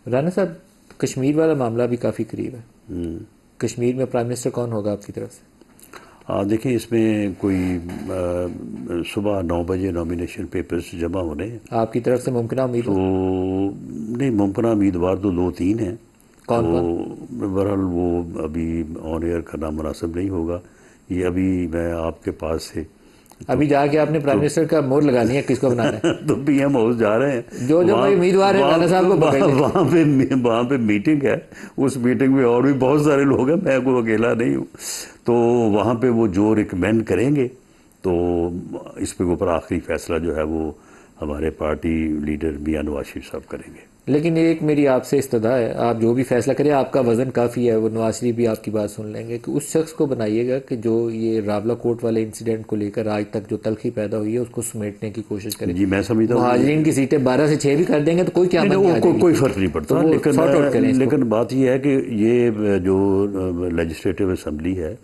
رانا صاحب، کشمیر والا معاملہ بھی کافی قریب ہے. کشمیر میں پرائم منسٹر کون ہوگا آپ کی طرف سے؟ دیکھیں اس میں کوئی صبح 9 بجے نامینیشن پیپرز جمع ہونے ہیں. آپ کی طرف سے ممکنہ تو امیدوار نہیں، ممکنہ امیدوار تو 2-3 ہیں. کون تو کون؟ بہرحال وہ ابھی آن ایئر کرنا مناسب نہیں ہوگا. یہ ابھی میں آپ کے پاس سے ابھی جا کے آپ نے پرائم منسٹر کا مور لگانی ہے کس کو بنانا ہے؟ تو پی ایم ہاؤس جا رہے ہیں. جو بھائی امیدوار ہے رانا صاحب کو پکڑ لیں. وہاں پہ میٹنگ ہے. اس میٹنگ میں اور بھی بہت سارے لوگ ہیں، میں کوئی اکیلا نہیں ہوں. تو وہاں پہ وہ جو ریکمینڈ کریں گے تو اس پہ اوپر آخری فیصلہ جو ہے وہ ہمارے پارٹی لیڈر میاں نواز شریف صاحب کریں گے. لیکن ایک میری آپ سے استدعا ہے، آپ جو بھی فیصلہ کریں، آپ کا وزن کافی ہے، وہ نواز شریف بھی آپ کی بات سن لیں گے، کہ اس شخص کو بنائیے گا کہ جو یہ راولا کوٹ والے انسیڈنٹ کو لے کر آج تک جو تلخی پیدا ہوئی ہے اس کو سمیٹنے کی کوشش کرے. جی میں سمجھتا ہوں مہاجرین کی سیٹیں 12 سے 6 بھی کر دیں گے تو کوئی قیامت نہیں آ جائے گی. کوئی فرق نہیں پڑتا. تو وہ سارٹ آؤٹ کریں اس کو. لیکن بات یہ ہے کہ یہ جو لیجسلیٹو اسمبلی ہے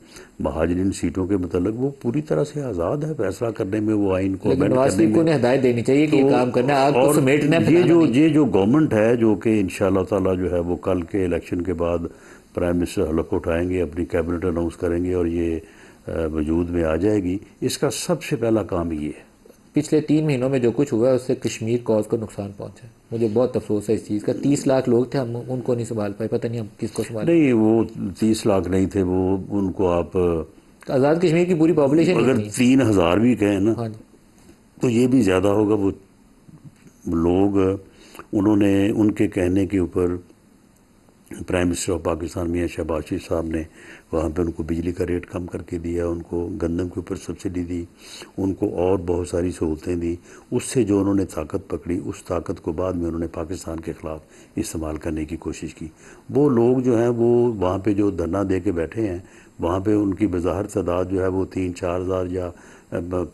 مہاجرین سیٹوں کے متعلق وہ پوری طرح سے آزاد ہے فیصلہ کرنے میں، وہ آئین کو لیکن امینڈ نواز کرنے شریف کو میں. انہیں ہدایت دینی چاہیے کہ یہ کام کرنا ہے، آگ کو اور سمیٹنا ہے، بنانا نہیں. یہ جو گورنمنٹ ہے جو کہ انشاءاللہ تعالی جو ہے وہ کل کے الیکشن کے بعد پرائم منسٹر حلف اٹھائیں گے، اپنی کیبنٹ اناؤنس کریں گے اور یہ وجود میں آ جائے گی. اس کا سب سے پہلا کام یہ ہے. پچھلے 3 مہینوں میں جو کچھ ہوا ہے اس سے کشمیر کاز کو نقصان پہنچا ہے. مجھے بہت افسوس ہے اس چیز کا. 30 لاکھ لوگ تھے، ہم ان کو نہیں سنبھال پائے، پتہ نہیں ہم کس کو سنبھالیں. نہیں، وہ 30 لاکھ نہیں تھے، وہ ان کو آپ آزاد کشمیر کی پوری پاپولیشن اگر اتنی ہے. 3,000 بھی کہیں نا ہاں جی. تو یہ بھی زیادہ ہوگا. وہ لوگ انہوں نے ان کے کہنے کے اوپر پرائم منسٹر آف پاکستان میاں شہباز شریف صاحب نے وہاں پہ ان کو بجلی کا ریٹ کم کر کے دیا، ان کو گندم کے اوپر سبسڈی دی، ان کو اور بہت ساری سہولتیں دی. اس سے جو انہوں نے طاقت پکڑی، اس طاقت کو بعد میں انہوں نے پاکستان کے خلاف استعمال کرنے کی کوشش کی. وہ لوگ جو ہیں وہ وہاں پہ جو دھرنا دے کے بیٹھے ہیں، وہاں پہ ان کی بظاہر تعداد جو ہے وہ 3-4 ہزار یا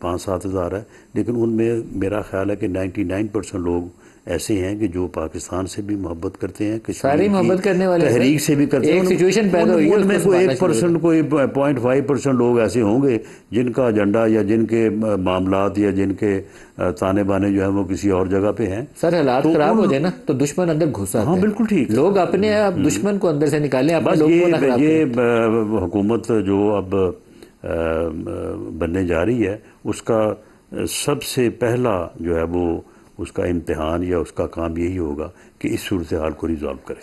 5-7 ہزار ہے، لیکن ان میں میرا خیال ہے کہ 99% لوگ ایسے ہیں کہ جو پاکستان سے بھی محبت کرتے ہیں، سارے کشمیر محبت کرنے کی والے ہیں. تحریک سے بھی کرتے ہیں. ایک سچویشن پیدا ہوئی ہے، ان میں اس کو کوئی سنبھالنا شروع کریں. 1%، کوئی 0.5% لوگ ایسے ہوں گے جن کا ایجنڈا یا جن کے معاملات یا جن کے تانے بانے جو ہیں وہ کسی اور جگہ پہ ہیں. سر حالات تو خراب ہو جائے نا تو دشمن اندر گھس آتا ہاں ہے. بالکل ٹھیک ہے. لوگ اپنے اب دشمن کو اندر سے نکالیں، اپنے بس لوگوں کو نہ خراب یہ کریں. حکومت جو اب بننے جا رہی ہے اس کا سب سے پہلا جو ہے وہ اس کا امتحان یا اس کا کام یہی ہوگا کہ اس صورتحال کو ریزالو کرے.